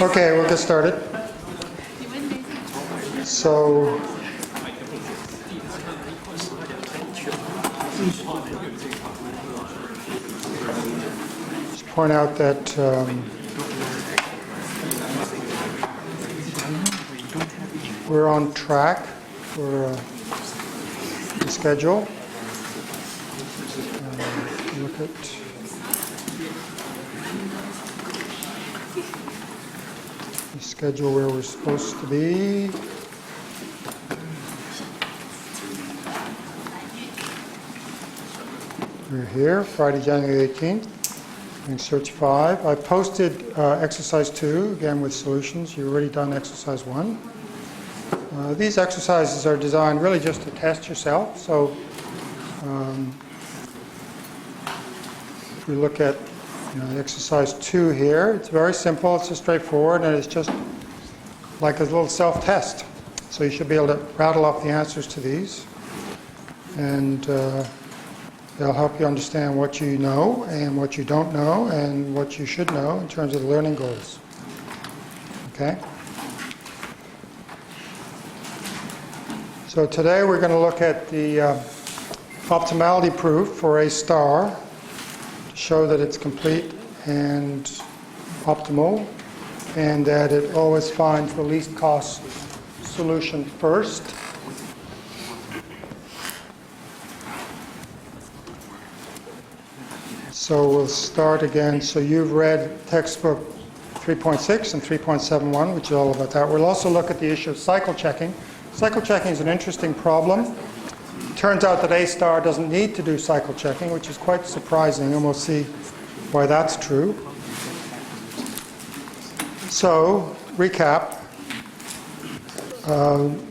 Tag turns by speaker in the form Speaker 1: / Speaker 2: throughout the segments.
Speaker 1: Okay, we'll get started. So, just point out that we're on track for the schedule. Look at the schedule where we're supposed to be. We're here, Friday, January 18th, doing search 5. I posted exercise 2, again with solutions. You've already done exercise 1. These exercises are designed really just to test yourself. So if we look at exercise 2 here, it's very simple, it's just straightforward, and it's just like a little self-test. So you should be able to rattle off the answers to these. And they'll help you understand what you know and what you don't know and what you should know in terms of the learning goals. Okay? So today we're going to look at the optimality proof for A star to show that it's complete and optimal and that it always finds the least cost solution first. So we'll start again. So you've read textbook 3.6 and 3.71, which is all about that. We'll also look at the issue of cycle checking. Cycle checking is an interesting problem. It turns out that A star doesn't need to do cycle checking, which is quite surprising, and we'll see why that's true. So, recap.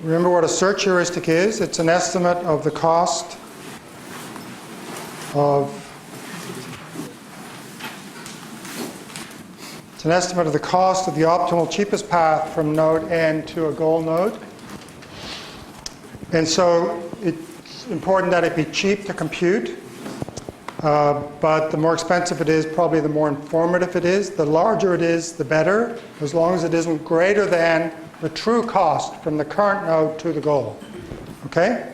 Speaker 1: Remember what a search heuristic is. It's an estimate of the cost of It's an estimate of the cost of the optimal cheapest path from node N to a goal node. And so it's important that it be cheap to compute, but the more expensive it is, probably the more informative it is. The larger it is, the better, as long as it isn't greater than the true cost from the current node to the goal. Okay?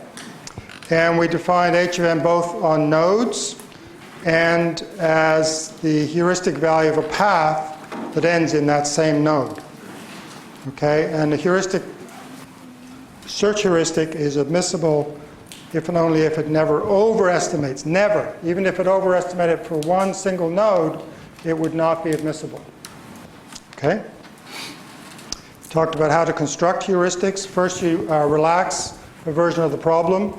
Speaker 1: And we define H of n both on nodes and as the heuristic value of a path that ends in that same node. Okay? And the search heuristic is admissible if and only if it never overestimates. Never. Even if it overestimated for one single node, it would not be admissible. Okay? We talked about how to construct heuristics. First, you relax a version of the problem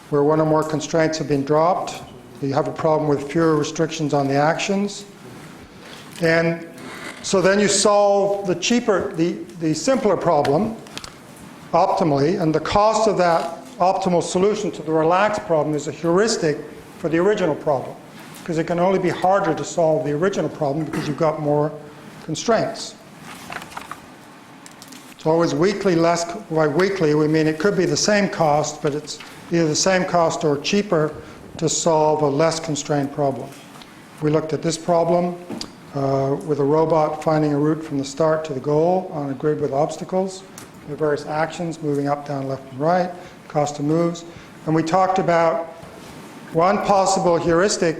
Speaker 1: where one or more constraints have been dropped. You have a problem with fewer restrictions on the actions. And so then you solve the simpler problem optimally, and the cost of that optimal solution to the relaxed problem is a heuristic for the original problem, because it can only be harder to solve the original problem because you've got more constraints. It's always weakly less. By weakly, we mean it could be the same cost, but it's either the same cost or cheaper to solve a less constrained problem. We looked at this problem with a robot finding a route from the start to the goal on a grid with obstacles. The various actions, moving up, down, left, and right, cost of moves. And we talked about one possible heuristic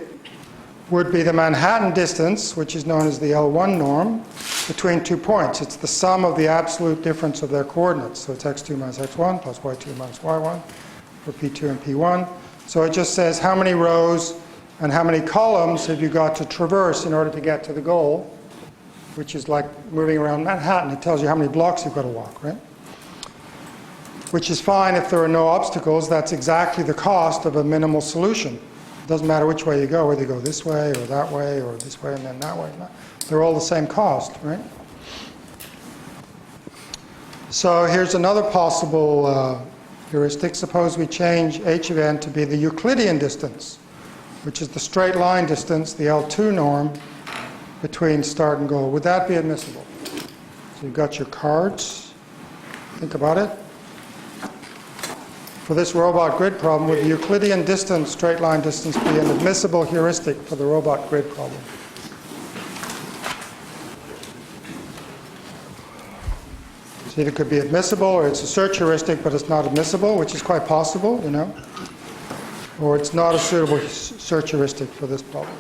Speaker 1: would be the Manhattan distance, which is known as the L1 norm, between 2 points. It's the sum of the absolute difference of their coordinates. So it's x2 minus x1 plus y2 minus y1 for p2 and p1. So it just says how many rows and how many columns have you got to traverse in order to get to the goal, which is like moving around Manhattan. It tells you how many blocks you've got to walk, right? Which is fine if there are no obstacles. That's exactly the cost of a minimal solution. It doesn't matter which way you go, whether you go this way or that way or this way and then that way. They're all the same cost, right? So here's another possible heuristic. Suppose we change h of n to be the Euclidean distance, which is the straight line distance, the L2 norm, between start and goal. Would that be admissible? So you've got your cards. Think about it. For this robot grid problem, would the Euclidean distance, straight line distance, be an admissible heuristic for the robot grid problem? So either it could be admissible, or it's a search heuristic, but it's not admissible, which is quite possible, you know. Or it's not a suitable search heuristic for this problem.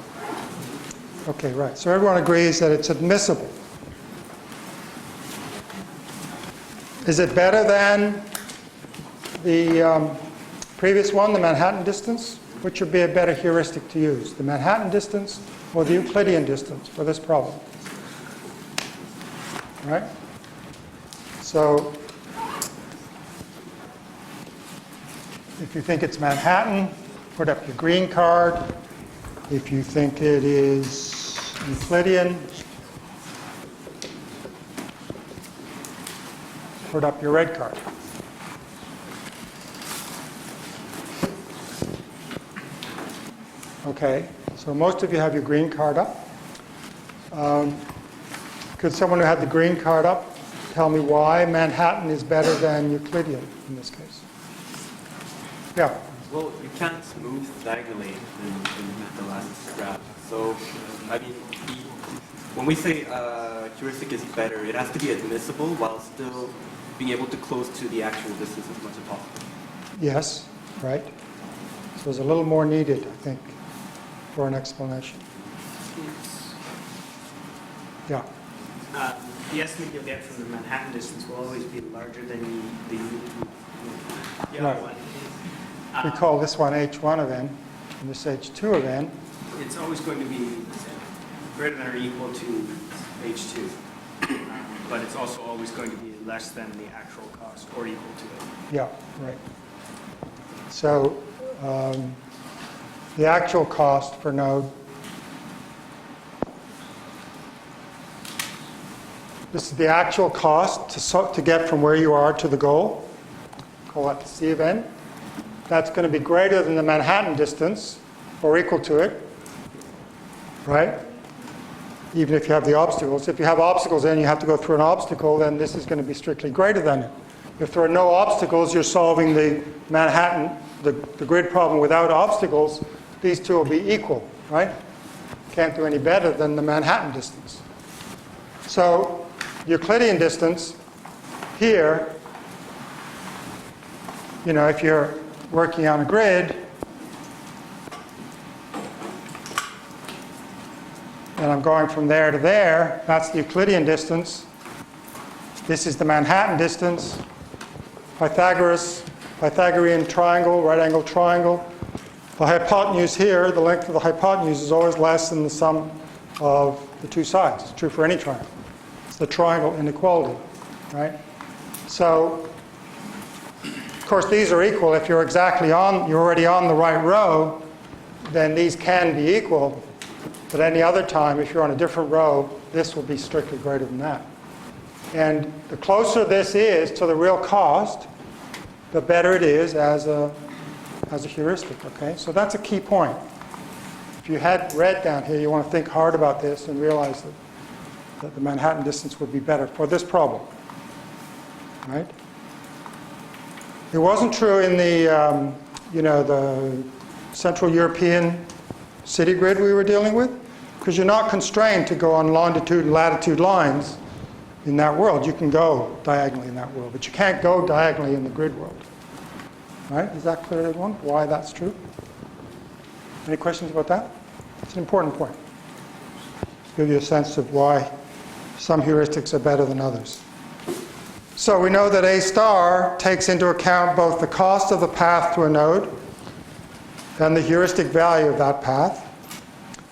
Speaker 1: Okay, right. So everyone agrees that it's admissible. Is it better than the previous one, the Manhattan distance? Which would be a better heuristic to use, the Manhattan distance or the Euclidean distance for this problem? Right? So if you think it's Manhattan, put up your green card. If you think it is Euclidean, put up your red card. Okay, so most of you have your green card up. Could someone who had the green card up tell me why Manhattan is better than Euclidean in this case? Yeah.
Speaker 2: Well, you can't move diagonally in the last graph. So, I mean, when we say heuristic is better, it has to be admissible while still being able to close to the actual distance as much as possible.
Speaker 1: Yes, right. So there's a little more needed, I think, for an explanation. Yeah.
Speaker 3: The estimate you'll get from the Manhattan distance will always be larger than the
Speaker 1: Right.
Speaker 3: one.
Speaker 1: We call this one H1 of n, and this H2 of n.
Speaker 3: It's always going to be greater than or equal to H2. But it's also always going to be less than the actual cost or equal to it.
Speaker 1: Yeah, right. So the actual cost per node, this is the actual cost to get from where you are to the goal. Call that C of n. That's going to be greater than the Manhattan distance, or equal to it, right? Even if you have the obstacles. If you have obstacles and you have to go through an obstacle, then this is going to be strictly greater than it. If there are no obstacles, you're solving the Manhattan, the grid problem without obstacles, these two will be equal, right? Can't do any better than the Manhattan distance. So Euclidean distance here, you know, if you're working on a grid, and I'm going from there to there, that's the Euclidean distance. This is the Manhattan distance. Pythagorean triangle, right angle triangle. The hypotenuse here, the length of the hypotenuse is always less than the sum of the two sides. It's true for any triangle. It's the triangle inequality, right? So, of course, these are equal. If you're already on the right row, then these can be equal. But any other time, if you're on a different row, this will be strictly greater than that. And the closer this is to the real cost, the better it is as a heuristic, okay? So that's a key point. If you had red down here, you want to think hard about this and realize that the Manhattan distance would be better for this problem, right? It wasn't true in the, the Central European city grid we were dealing with, because you're not constrained to go on longitude and latitude lines in that world. You can go diagonally in that world, but you can't go diagonally in the grid world. Right? Is that clear to everyone? Why that's true? Any questions about that? It's an important point. Give you a sense of why some heuristics are better than others. So we know that A star takes into account both the cost of the path to a node and the heuristic value of that path.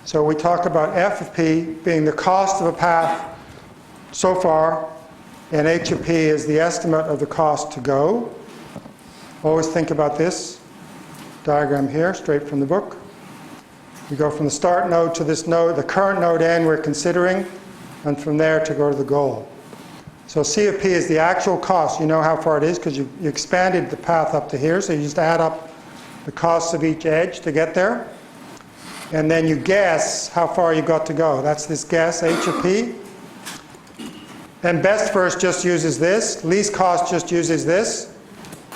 Speaker 1: So we talk about f of p being the cost of a path so far, and h of p is the estimate of the cost to go. Always think about this diagram here, straight from the book. We go from the start node to this node, the current node n we're considering, and from there to go to the goal. So C of P is the actual cost. You know how far it is because you expanded the path up to here, so you just add up the costs of each edge to get there. And then you guess how far you got to go. That's this guess, H of P. And best first just uses this. Least cost just uses this.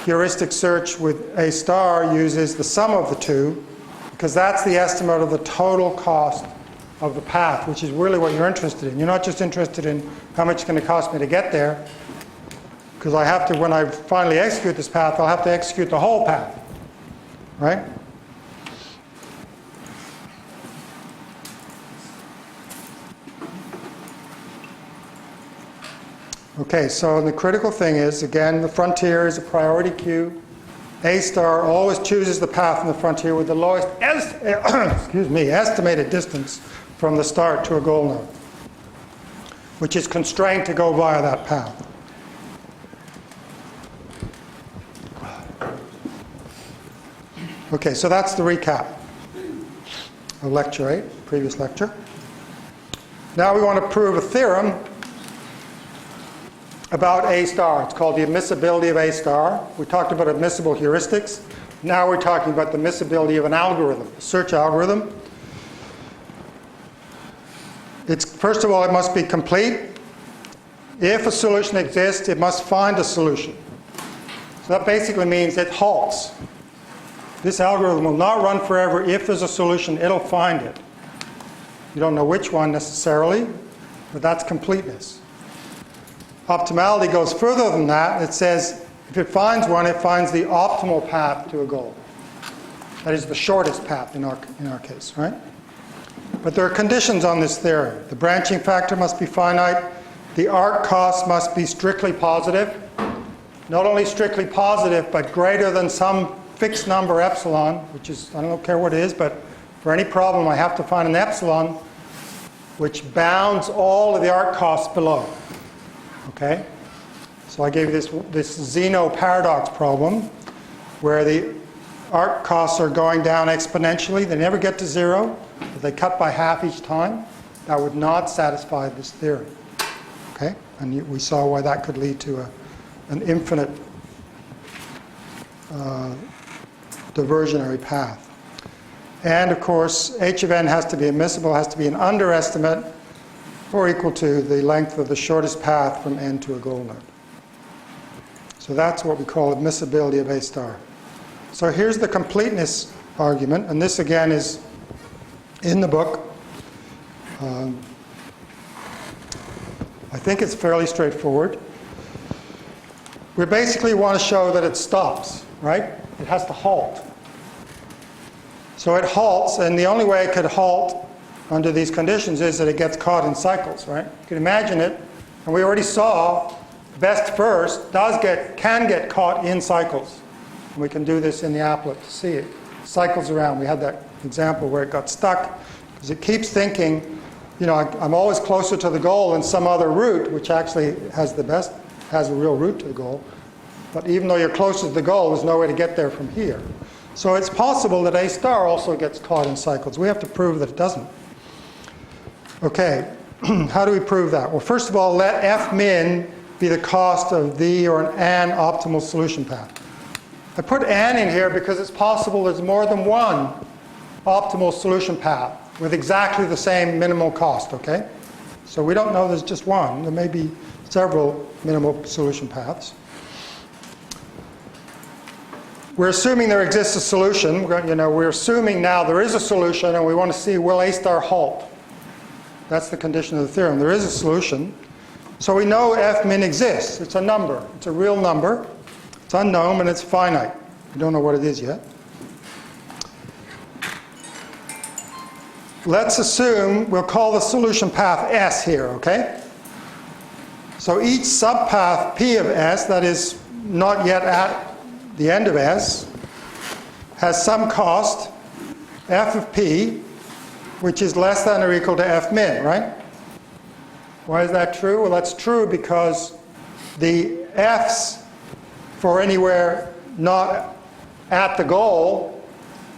Speaker 1: Heuristic search with A star uses the sum of the two, because that's the estimate of the total cost of the path, which is really what you're interested in. You're not just interested in how much it's going to cost me to get there. Because I have to, when I finally execute this path, I'll have to execute the whole path, right? Okay, so the critical thing is, again, the frontier is a priority queue. A star always chooses the path in the frontier with the lowest estimated distance from the start to a goal node, which is constrained to go via that path. Okay, so that's the recap of lecture 8, previous lecture. Now we want to prove a theorem about A star. It's called the admissibility of A star. We talked about admissible heuristics. Now we're talking about the admissibility of an algorithm, a search algorithm. First of all, it must be complete. If a solution exists, it must find a solution. So that basically means it halts. This algorithm will not run forever. If there's a solution, it'll find it. You don't know which one necessarily, but that's completeness. Optimality goes further than that. It says if it finds one, it finds the optimal path to a goal. That is the shortest path in our case, right? But there are conditions on this theorem. The branching factor must be finite. The arc cost must be strictly positive. Not only strictly positive, but greater than some fixed number epsilon, which is, I don't care what it is, but for any problem I have to find an epsilon which bounds all of the arc costs below. Okay? So I gave you this Zeno paradox problem where the arc costs are going down exponentially. They never get to zero, but they cut by half each time. That would not satisfy this theory. Okay? And we saw why that could lead to an infinite diversionary path. And of course, h of n has to be admissible, has to be an underestimate or equal to the length of the shortest path from n to a goal node. So that's what we call admissibility of A star. So here's the completeness argument, and this again is in the book. I think it's fairly straightforward. We basically want to show that it stops, right? It has to halt. So it halts, and the only way it could halt under these conditions is that it gets caught in cycles, right? You can imagine it, and we already saw best first can get caught in cycles. And we can do this in the applet to see it. Cycles around. We had that example where it got stuck because it keeps thinking, you know, I'm always closer to the goal than some other route, which actually has a real route to the goal. But even though you're closer to the goal, there's no way to get there from here. So it's possible that A star also gets caught in cycles. We have to prove that it doesn't. Okay, how do we prove that? Well, first of all, let F min be the cost of the or an optimal solution path. I put an in here because it's possible there's more than one optimal solution path with exactly the same minimal cost, okay? So we don't know there's just one. There may be several minimal solution paths. We're assuming there exists a solution. We're assuming now there is a solution, and we want to see, will A star halt? That's the condition of the theorem. There is a solution. So we know F min exists. It's a number. It's a real number. It's unknown, and it's finite. We don't know what it is yet. Let's assume we'll call the solution path S here, okay? So each subpath P of S, that is not yet at the end of S, has some cost, F of P, which is less than or equal to F min, right? Why is that true? Well, that's true because the F's for anywhere not at the goal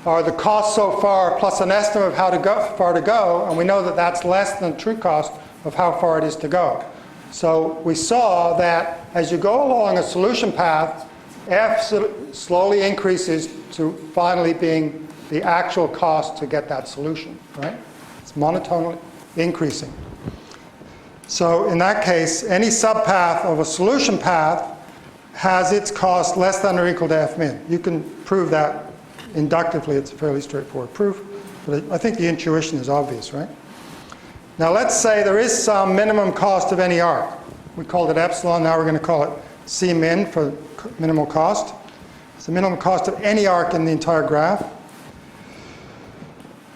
Speaker 1: are the cost so far plus an estimate of how far to go, and we know that that's less than the true cost of how far it is to go. So we saw that as you go along a solution path, F slowly increases to finally being the actual cost to get that solution, right? It's monotonely increasing. So in that case, any subpath of a solution path has its cost less than or equal to F min. You can prove that inductively. It's a fairly straightforward proof, but I think the intuition is obvious, right? Now let's say there is some minimum cost of any arc. We called it epsilon, now we're going to call it C min for minimal cost. It's the minimum cost of any arc in the entire graph.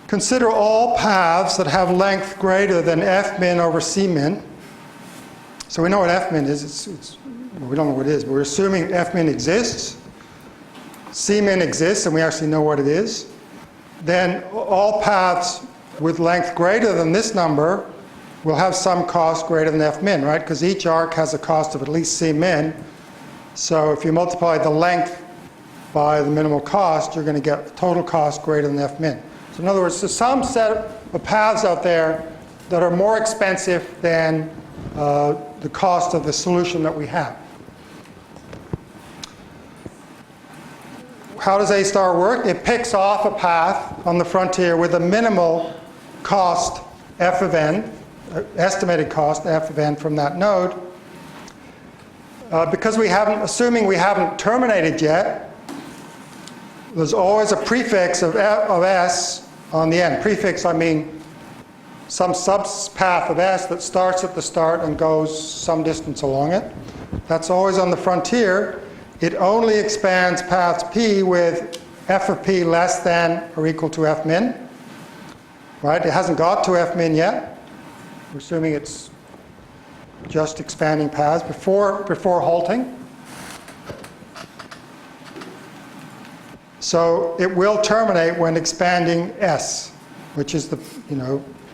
Speaker 1: Consider all paths that have length greater than f min over c min. So we know what f min is. We don't know what it is, but we're assuming f min exists. C min exists, and we actually know what it is. Then all paths with length greater than this number will have some cost greater than f min, right? Because each arc has a cost of at least c min. So if you multiply the length by the minimal cost, you're going to get total cost greater than f min. So in other words, there's some set of paths out there that are more expensive than the cost of the solution that we have. How does A star work? It picks off a path on the frontier with a minimal cost f of n, estimated cost f of n from that node. Because assuming we haven't terminated yet, there's always a prefix of s on the end. Prefix, I mean some subpath of s that starts at the start and goes some distance along it. That's always on the frontier. It only expands path p with f of p less than or equal to f min. Right? It hasn't got to f min yet. We're assuming it's just expanding paths before halting. So it will terminate when expanding s, which is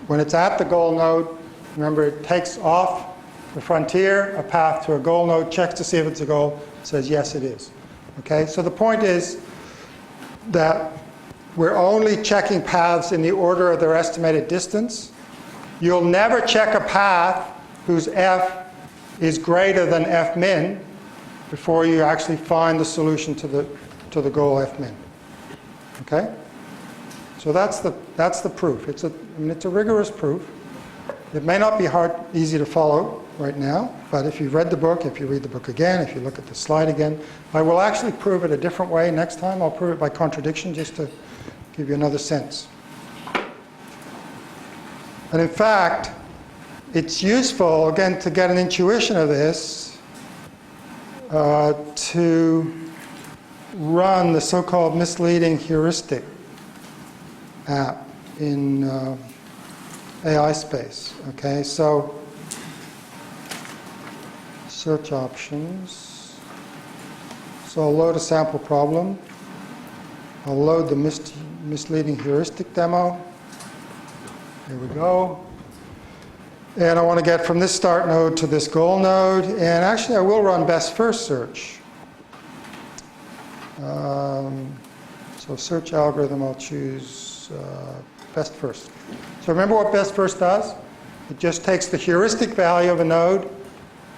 Speaker 1: when it's at the goal node. Remember, it takes off the frontier, a path to a goal node, checks to see if it's a goal, says yes, it is. Okay, so the point is that we're only checking paths in the order of their estimated distance. You'll never check a path whose f is greater than f min before you actually find the solution to the goal f min. Okay? So that's the proof. It's a rigorous proof. It may not be easy to follow right now, but if you've read the book, if you read the book again, if you look at the slide again, I will actually prove it a different way next time. I'll prove it by contradiction just to give you another sense. And in fact, it's useful, again, to get an intuition of this, to run the so-called misleading heuristic app in AI space. Okay, so search options. So I'll load a sample problem. I'll load the misleading heuristic demo. Here we go. And I want to get from this start node to this goal node. And actually, I will run best first search. So search algorithm, I'll choose best first. So remember what best first does? It just takes the heuristic value of a node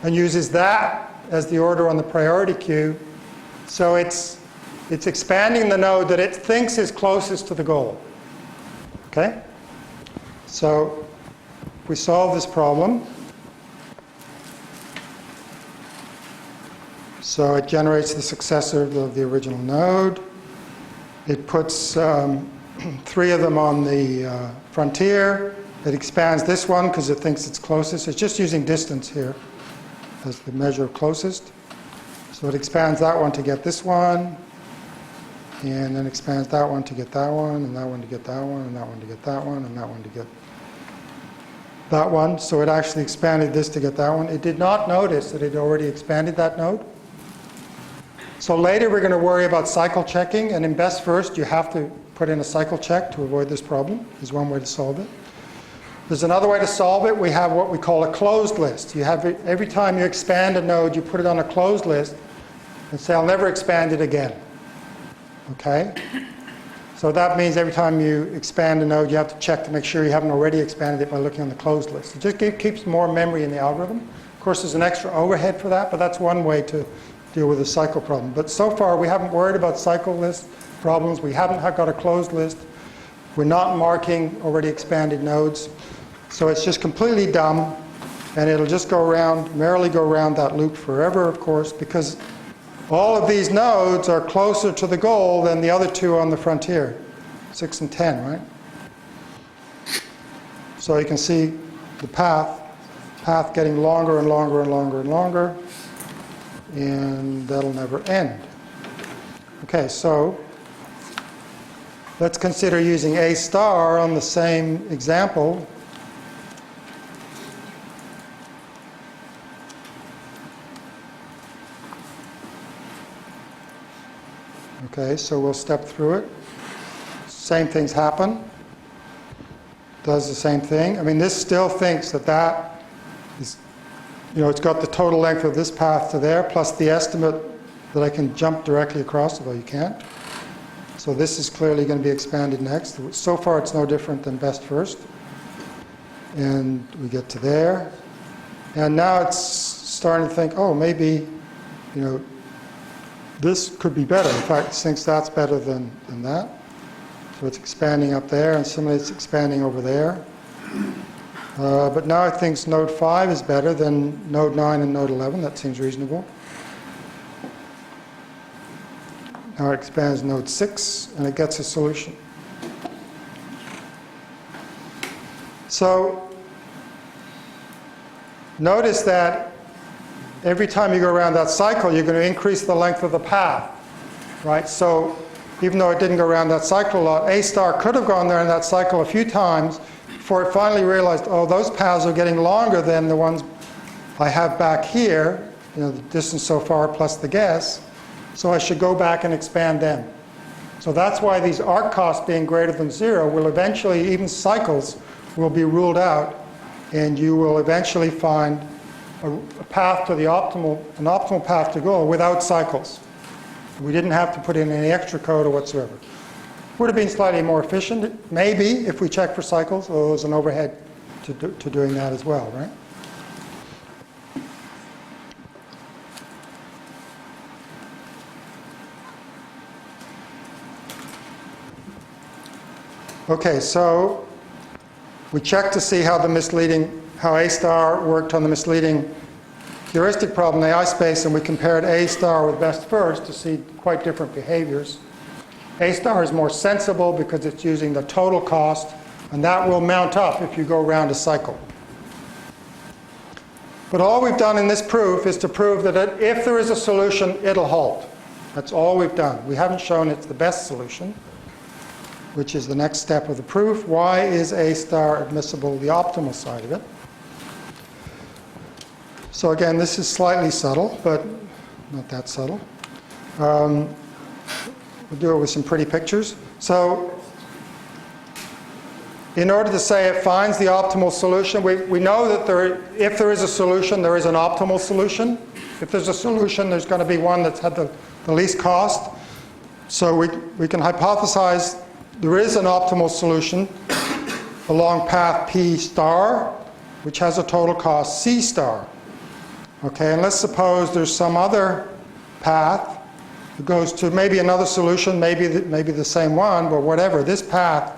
Speaker 1: and uses that as the order on the priority queue. So it's expanding the node that it thinks is closest to the goal. Okay? So if we solve this problem, so it generates the successor of the original node. It puts 3 of them on the frontier. It expands this one because it thinks it's closest. It's just using distance here as the measure of closest. So it expands that one to get this one, and then expands that one to get that one, and that one to get that one, and that one to get that one, and that one to get that one. So it actually expanded this to get that one. It did not notice that it had already expanded that node. So later we're going to worry about cycle checking, and in best first you have to put in a cycle check to avoid this problem. There's one way to solve it. There's another way to solve it. We have what we call a closed list. You have every time you expand a node, you put it on a closed list and say, I'll never expand it again. Okay? So that means every time you expand a node, you have to check to make sure you haven't already expanded it by looking on the closed list. It just keeps more memory in the algorithm. Of course, there's an extra overhead for that, but that's one way to deal with a cycle problem. But so far, we haven't worried about cycle list problems. We haven't got a closed list. We're not marking already expanded nodes. So it's just completely dumb, and it'll just go around, merrily go around that loop forever, of course, because all of these nodes are closer to the goal than the other 2 on the frontier, 6 and 10, right? So you can see the path getting longer and longer and longer and longer. and that'll never end. Okay, so let's consider using A star on the same example. Okay, so we'll step through it. Same things happen. Does the same thing. I mean, this still thinks that that is, it's got the total length of this path to there, plus the estimate that I can jump directly across, although you can't. So this is clearly going to be expanded next. So far, it's no different than best first. And we get to there. And now it's starting to think, oh, maybe, this could be better. In fact, it thinks that's better than that. So it's expanding up there, and similarly it's expanding over there. But now it thinks node 5 is better than node 9 and node 11. That seems reasonable. Now it expands node 6, and it gets a solution. So notice that every time you go around that cycle, you're going to increase the length of the path, right? So even though it didn't go around that cycle a lot, A star could have gone there in that cycle a few times before it finally realized, oh, those paths are getting longer than the ones I have back here, the distance so far plus the guess, so I should go back and expand them. So that's why these arc costs being greater than 0 will eventually, even cycles, will be ruled out, and you will eventually find a path to the an optimal path to goal without cycles. We didn't have to put in any extra code or whatsoever. Would have been slightly more efficient, maybe, if we check for cycles, although there's an overhead to doing that as well, right? Okay, so we checked to see how how A star worked on the misleading heuristic problem in the AI space, and we compared A star with best first to see quite different behaviors. A star is more sensible because it's using the total cost, and that will mount up if you go around a cycle. But all we've done in this proof is to prove that if there is a solution, it'll halt. That's all we've done. We haven't shown it's the best solution, which is the next step of the proof. Why is A star admissible, the optimal side of it? So again, this is slightly subtle, but not that subtle. We'll do it with some pretty pictures. So in order to say it finds the optimal solution, we know that if there is a solution, there is an optimal solution. If there's a solution, there's going to be one that's had the least cost. So we can hypothesize there is an optimal solution along path P star, which has a total cost C star. Okay, and let's suppose there's some other path that goes to maybe another solution, maybe the same one, but whatever. This path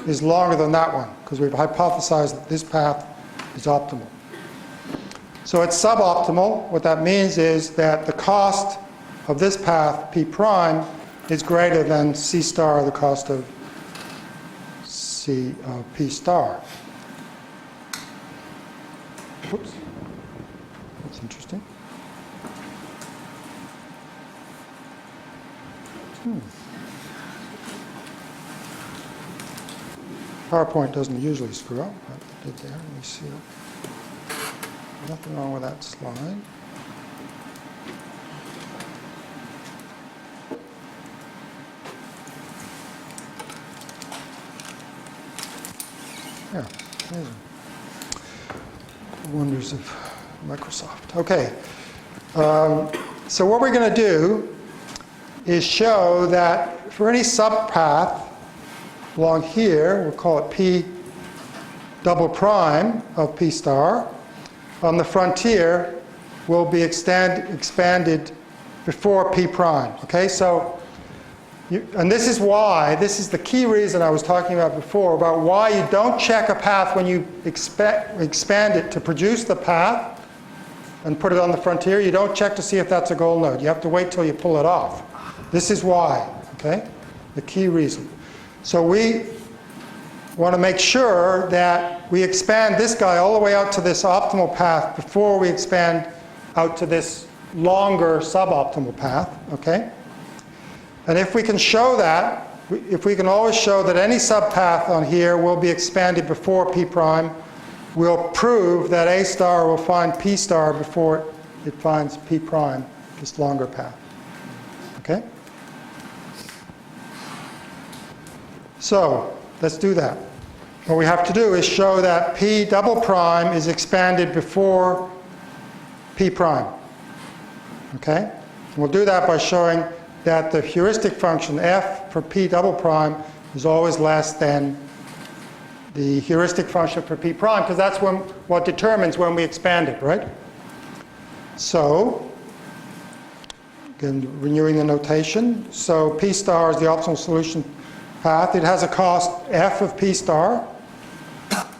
Speaker 1: is longer than that one, because we've hypothesized that this path is optimal. So it's suboptimal. What that means is that the cost of this path, P prime, is greater than C star, the cost of P star. Whoops. That's interesting. PowerPoint doesn't usually screw up, but it did there. Let me see. Nothing wrong with that slide. Yeah, amazing. The wonders of Microsoft. Okay, so what we're going to do is show that for any subpath along here, we'll call it P double prime of P star, on the frontier will be expanded before P prime. Okay, so, and this is why, this is the key reason I was talking about before, about why you don't check a path when you expand it to produce the path and put it on the frontier. You don't check to see if that's a goal node. You have to wait till you pull it off. This is why, okay? The key reason. So we want to make sure that we expand this guy all the way out to this optimal path before we expand out to this longer suboptimal path, okay? And if we can show that, if we can always show that any subpath on here will be expanded before P prime, we'll prove that A star will find P star before it finds P prime, this longer path, okay? So, let's do that. What we have to do is show that P double prime is expanded before P prime. Okay? And we'll do that by showing that the heuristic function f for P double prime is always less than the heuristic function for P prime, because that's what determines when we expand it, right? So, again, renewing the notation. So P star is the optimal solution path. It has a cost f of P star,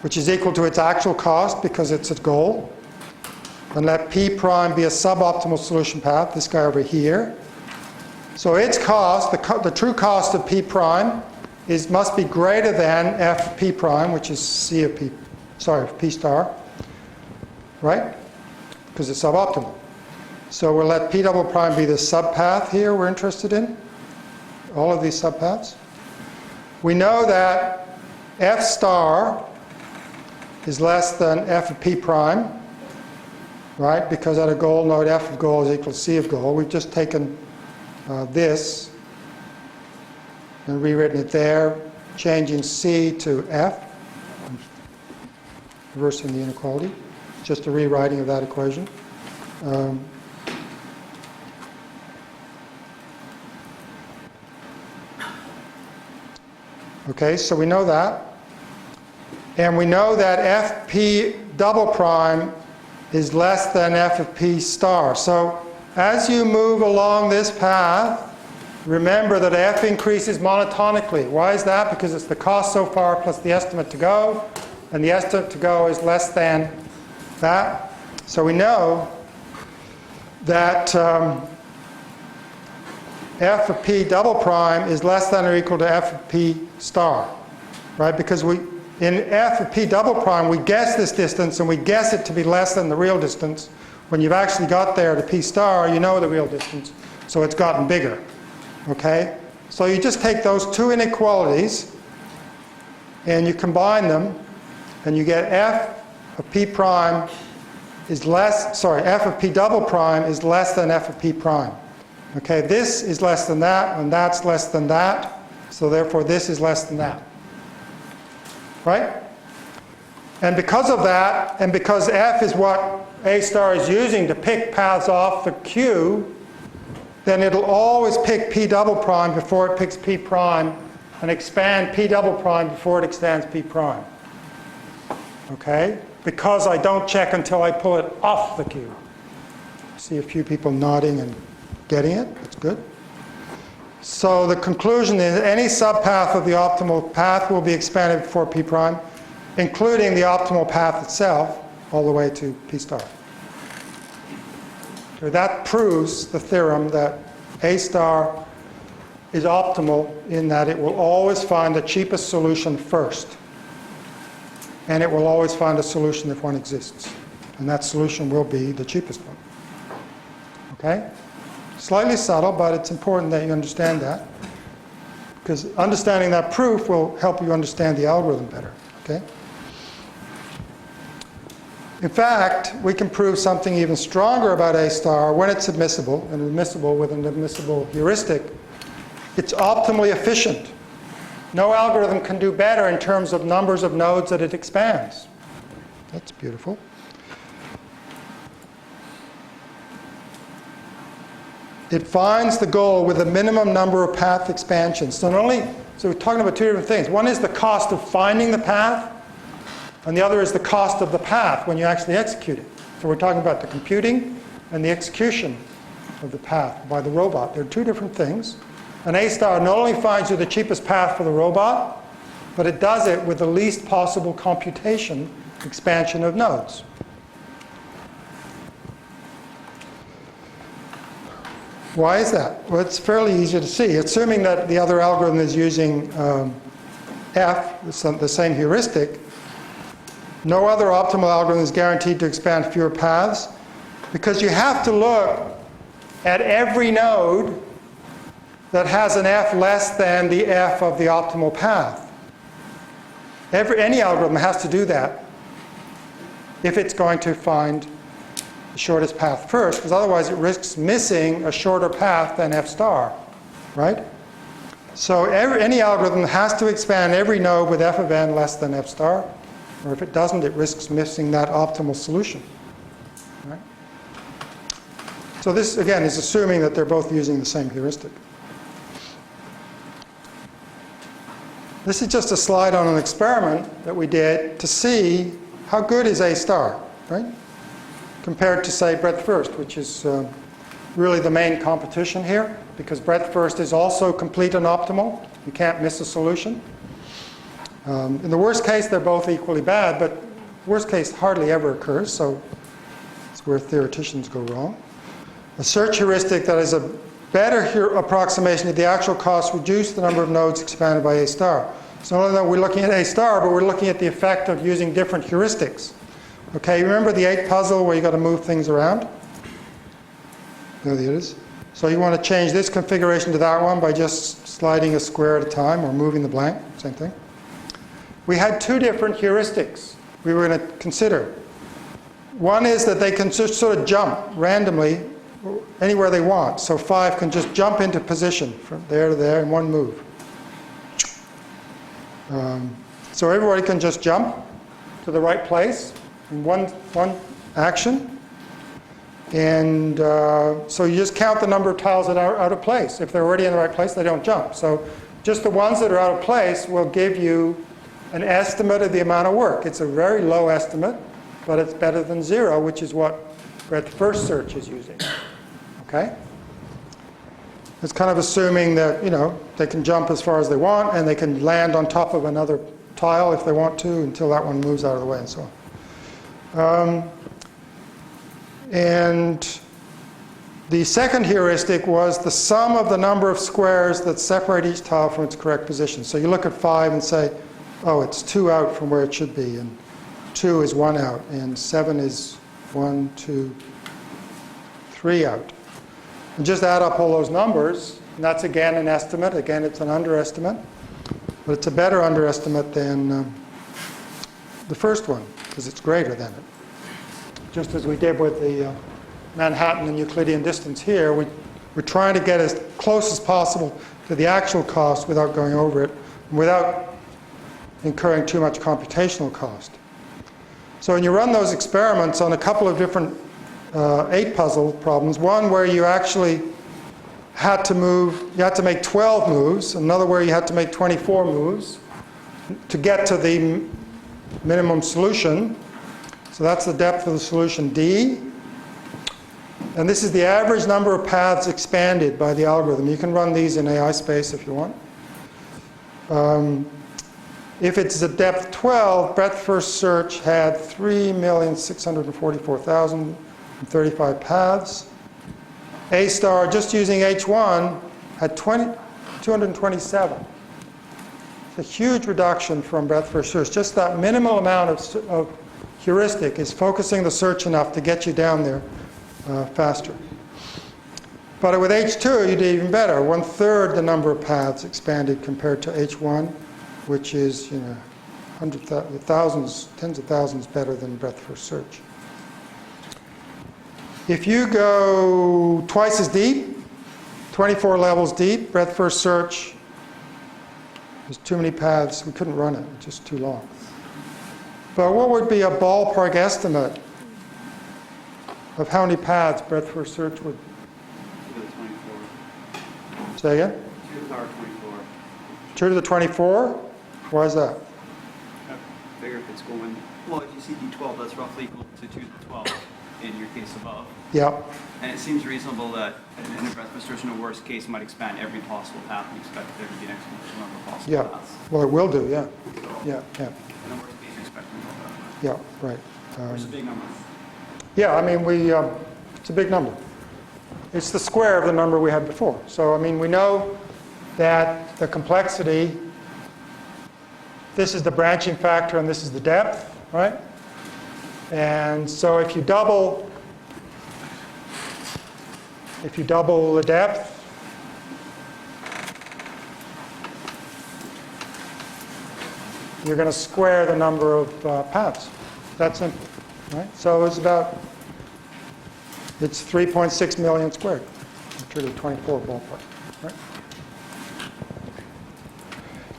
Speaker 1: which is equal to its actual cost because it's a goal. And let P prime be a suboptimal solution path, this guy over here. So its cost, the true cost of P prime, must be greater than f of P prime, which is C of P, P star, right? Because it's suboptimal. So we'll let P double prime be the subpath here we're interested in, all of these subpaths. We know that f star is less than f of P prime, right? Because at a goal node, f of goal is equal to C of goal. We've just taken this and rewritten it there, changing C to f, reversing the inequality. Just a rewriting of that equation. Okay, so we know that. And we know that fp double prime is less than f of p star. So as you move along this path, remember that f increases monotonically. Why is that? Because it's the cost so far plus the estimate to go, and the estimate to go is less than that. So we know that f of p double prime is less than or equal to f of p star, right? Because in f of p double prime, we guess this distance, and we guess it to be less than the real distance. When you've actually got there to p star, you know the real distance, so it's gotten bigger, okay? So you just take those two inequalities, and you combine them, and you get f of p prime is f of p double prime is less than f of p prime. Okay, this is less than that, and that's less than that, so therefore this is less than that. Right? And because of that, and because f is what A star is using to pick paths off the queue, then it'll always pick P double prime before it picks P prime, and expand P double prime before it extends P prime. Okay? Because I don't check until I pull it off the queue. See a few people nodding and getting it. That's good. So the conclusion is any subpath of the optimal path will be expanded before P prime, including the optimal path itself, all the way to P star. So that proves the theorem that A star is optimal in that it will always find the cheapest solution first. And it will always find a solution if one exists. And that solution will be the cheapest one. Okay? Slightly subtle, but it's important that you understand that. Because understanding that proof will help you understand the algorithm better. Okay? In fact, we can prove something even stronger about A star when it's admissible, and admissible with an admissible heuristic. It's optimally efficient. No algorithm can do better in terms of numbers of nodes that it expands. That's beautiful. It finds the goal with a minimum number of path expansions. So we're talking about two different things. One is the cost of finding the path, and the other is the cost of the path when you actually execute it. So we're talking about the computing and the execution of the path by the robot. They're two different things. An A star not only finds you the cheapest path for the robot, but it does it with the least possible computation expansion of nodes. Why is that? Well, it's fairly easy to see. Assuming that the other algorithm is using F, the same heuristic, no other optimal algorithm is guaranteed to expand fewer paths, because you have to look at every node that has an f less than the f of the optimal path. Any algorithm has to do that if it's going to find the shortest path first, because otherwise it risks missing a shorter path than f star, right? So any algorithm has to expand every node with f of n less than f star, or if it doesn't, it risks missing that optimal solution. Right? So this, again, is assuming that they're both using the same heuristic. This is just a slide on an experiment that we did to see how good is A star, right? Compared to, say, breadth first, which is really the main competition here, because breadth first is also complete and optimal. You can't miss a solution. In the worst case, they're both equally bad, but worst case hardly ever occurs, so it's where theoreticians go wrong. A search heuristic that is a better approximation of the actual cost reduce the number of nodes expanded by A star. So not only are we looking at A star, but we're looking at the effect of using different heuristics. Okay, remember the 8 puzzle where you got to move things around? There it is. So you want to change this configuration to that one by just sliding a square at a time or moving the blank, same thing. We had 2 different heuristics we were going to consider. One is that they can just sort of jump randomly anywhere they want. So 5 can just jump into position from there to there in one move. So everybody can just jump to the right place in one action. And so you just count the number of tiles that are out of place. If they're already in the right place, they don't jump. So just the ones that are out of place will give you an estimate of the amount of work. It's a very low estimate, but it's better than 0, which is what breadth first search is using. Okay? It's kind of assuming that, you know, they can jump as far as they want, and they can land on top of another tile if they want to until that one moves out of the way and so on. And the second heuristic was the sum of the number of squares that separate each tile from its correct position. So you look at 5 and say, oh, it's 2 out from where it should be, and 2 is 1 out, and 7 is 1, 2, 3 out. And just add up all those numbers, and that's again an estimate. Again, it's an underestimate, but it's a better underestimate than the first one, because it's greater than it. Just as we did with the Manhattan and Euclidean distance here, we're trying to get as close as possible to the actual cost without going over it, and without incurring too much computational cost. So when you run those experiments on a couple of different 8 puzzle problems, one where you actually had to make 12 moves, another where you had to make 24 moves to get to the minimum solution. So that's the depth of the solution D. And this is the average number of paths expanded by the algorithm. You can run these in AI space if you want. If it's a depth 12, breadth first search had 3,644,035 paths. A star, just using H1, had 227. It's a huge reduction from breadth first search. Just that minimal amount of heuristic is focusing the search enough to get you down there faster. But with H2, you did even better. 1/3 the number of paths expanded compared to H1, which is, you know, thousands, tens of thousands better than breadth first search. If you go twice as deep, 24 levels deep, breadth first search, there's too many paths. We couldn't run it. It's just too long. But what would be a ballpark estimate of how many paths breadth first search would?
Speaker 4: 2 to the 24.
Speaker 1: Say again?
Speaker 4: 2 to the power 24.
Speaker 1: 2 to the 24? Why is that?
Speaker 4: I figure if it's going, well, if you see D12, that's roughly equal to 2 to the 12 in your case above.
Speaker 1: Yeah.
Speaker 4: And it seems reasonable that in a breadth first search, in a worst case, might expand every possible path and expect there to be an exponential number of possible
Speaker 1: Yeah.
Speaker 4: paths.
Speaker 1: Well, it will do, yeah. Yeah, yeah.
Speaker 4: In a worst case, you expect more of that.
Speaker 1: Yeah, right.
Speaker 4: It's a big number.
Speaker 1: Yeah, I mean, it's a big number. It's the square of the number we had before. So, I mean, we know that the complexity, this is the branching factor and this is the depth, right? And so if you double If you double the depth, you're going to square the number of paths. That's simple, right? So it's 3.6 million squared. Actually 24 ballpark, right?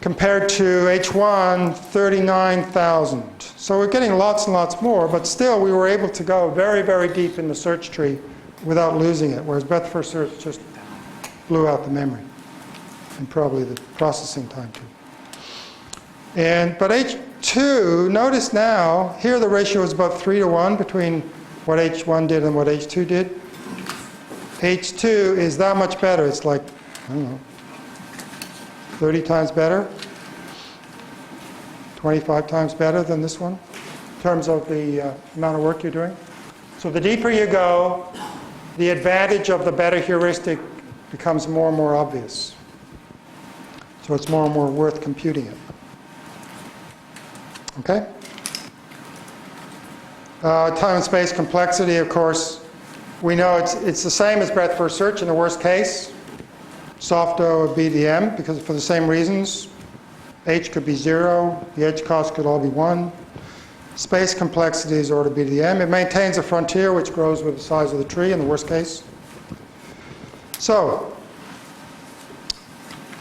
Speaker 1: Compared to H1, 39,000. So we're getting lots and lots more, but still we were able to go very, very deep in the search tree without losing it, whereas breadth first search just blew out the memory and probably the processing time too. But H2, notice now, here the ratio is about 3 to 1 between what H1 did and what H2 did. H2 is that much better. It's like, I don't know, 30 times better, 25 times better than this one in terms of the amount of work you're doing. So the deeper you go, the advantage of the better heuristic becomes more and more obvious. So it's more and more worth computing it. Okay? Time and space complexity, of course, we know it's the same as breadth first search in the worst case. Soft O would be the M, because for the same reasons. H could be 0, the edge cost could all be 1. Space complexities ought to be the M. It maintains a frontier which grows with the size of the tree in the worst case. So,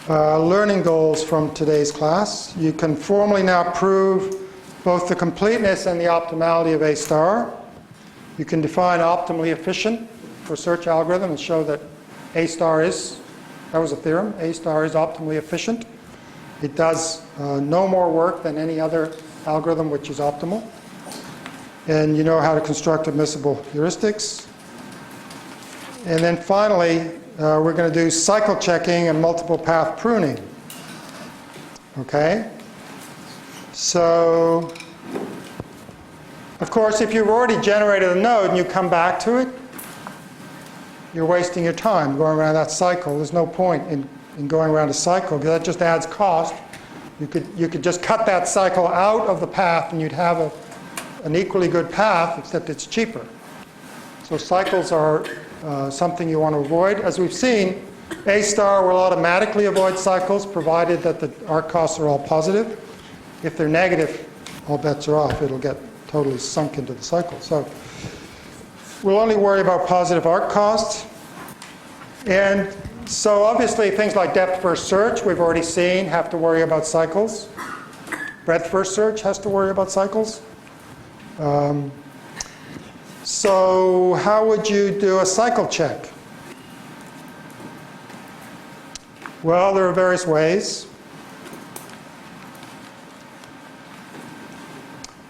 Speaker 1: learning goals from today's class. You can formally now prove both the completeness and the optimality of A star. You can define optimally efficient for search algorithm and show that A star is, that was a theorem, A star is optimally efficient. It does no more work than any other algorithm which is optimal. And you know how to construct admissible heuristics. And then finally, we're going to do cycle checking and multiple path pruning. Okay? So, of course, if you've already generated a node and you come back to it, you're wasting your time going around that cycle. There's no point in going around a cycle, because that just adds cost. You could just cut that cycle out of the path and you'd have an equally good path, except it's cheaper. So cycles are something you want to avoid. As we've seen, A star will automatically avoid cycles, provided that the arc costs are all positive. If they're negative, all bets are off. It'll get totally sunk into the cycle. So we'll only worry about positive arc costs. And so obviously things like depth first search, we've already seen, have to worry about cycles. Breadth first search has to worry about cycles. So how would you do a cycle check? Well, there are various ways.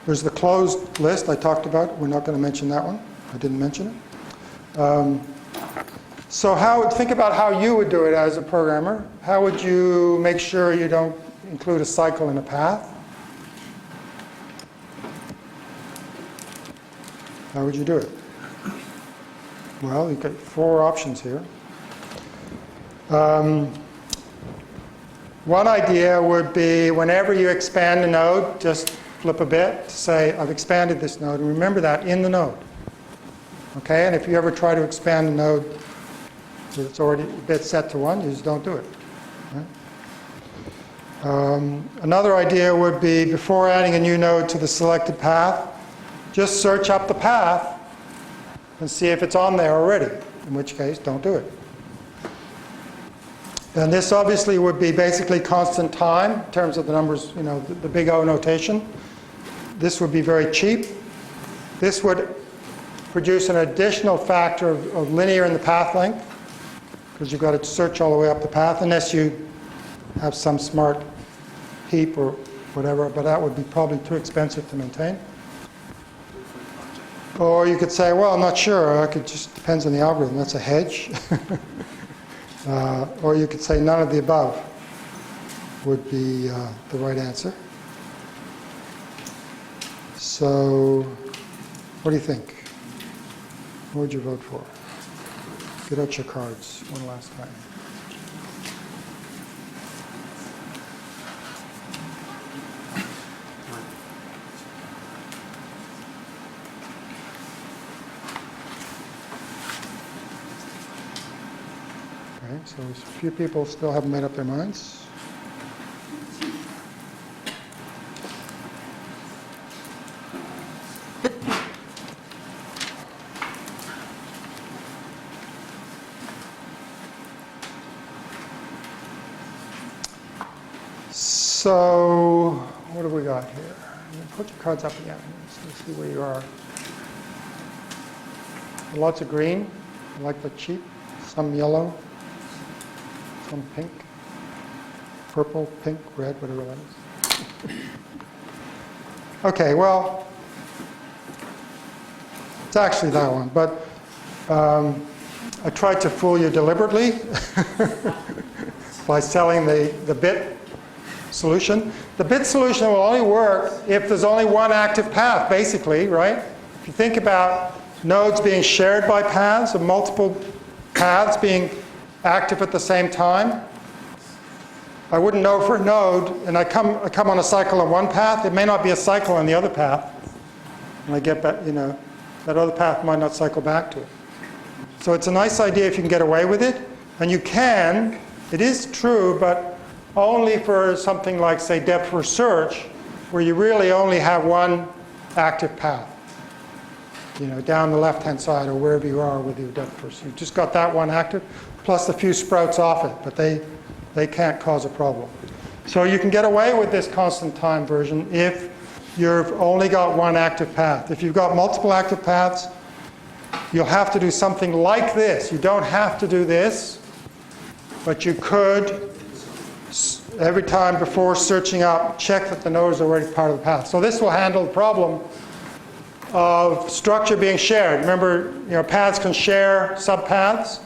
Speaker 1: There's the closed list I talked about. We're not going to mention that one. I didn't mention it. So think about how you would do it as a programmer. How would you make sure you don't include a cycle in a path? How would you do it? Well, you've got 4 options here. One idea would be whenever you expand a node, just flip a bit to say, I've expanded this node, and remember that in the node. Okay, and if you ever try to expand a node that's already a bit set to 1, you just don't do it. Right? Another idea would be before adding a new node to the selected path, just search up the path and see if it's on there already, in which case don't do it. And this obviously would be basically constant time in terms of the numbers, you know, the big O notation. This would be very cheap. This would produce an additional factor of linear in the path length, because you've got to search all the way up the path, unless you have some smart heap or whatever, but that would be probably too expensive to maintain. Or you could say, well, I'm not sure. It just depends on the algorithm. That's a hedge. Or you could say none of the above would be the right answer. So what do you think? What would you vote for? Get out your cards one last time. So a few people still haven't made up their minds. So, what have we got here? Put your cards up again. Let's see where you are. Lots of green. I like the cheap. Some yellow. Some pink. Purple, pink, red, whatever that is. Okay, well, it's actually that one. But I tried to fool you deliberately by selling the bit solution. The bit solution will only work if there's only one active path, basically, right? If you think about nodes being shared by paths, or multiple paths being active at the same time, I wouldn't know for a node, and I come on a cycle on one path, it may not be a cycle on the other path. And I get back, that other path might not cycle back to it. So it's a nice idea if you can get away with it, and you can. It is true, but only for something like, say, depth first search, where you really only have one active path, down the left-hand side or wherever you are with your depth first. You've just got that one active, plus a few sprouts off it, but they can't cause a problem. So you can get away with this constant time version if you've only got one active path. If you've got multiple active paths, you'll have to do something like this. You don't have to do this, but you could, every time before searching up, check that the node is already part of the path. So this will handle the problem of structure being shared. Remember, paths can share subpaths.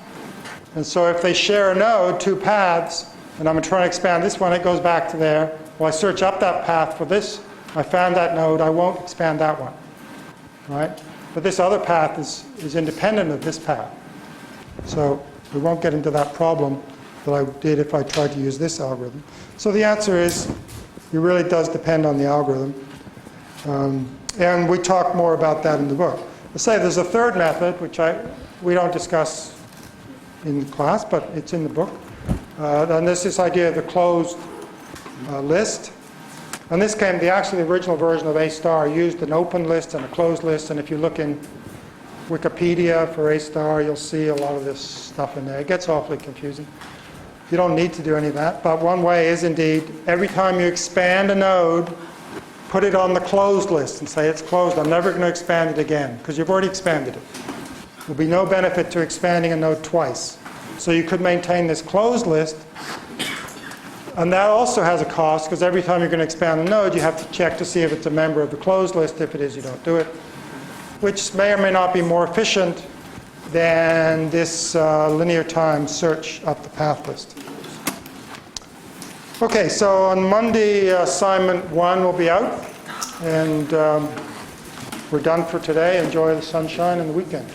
Speaker 1: And so if they share a node, two paths, and I'm trying to expand this one, it goes back to there. Well, I search up that path for this. I found that node. I won't expand that one. Right? But this other path is independent of this path. So we won't get into that problem that I did if I tried to use this algorithm. So the answer is, it really does depend on the algorithm. And we talk more about that in the book. Let's say there's a third method, which we don't discuss in class, but it's in the book. And this idea of the closed list. And this came, the original version of A star used an open list and a closed list. And if you look in Wikipedia for A star, you'll see a lot of this stuff in there. It gets awfully confusing. You don't need to do any of that. But one way is indeed, every time you expand a node, put it on the closed list and say it's closed. I'm never going to expand it again, because you've already expanded it. There'll be no benefit to expanding a node twice. So you could maintain this closed list. And that also has a cost, because every time you're going to expand a node, you have to check to see if it's a member of the closed list. If it is, you don't do it, which may or may not be more efficient than this linear time search up the path list. Okay, so on Monday, assignment 1 will be out, and we're done for today. Enjoy the sunshine and the weekend.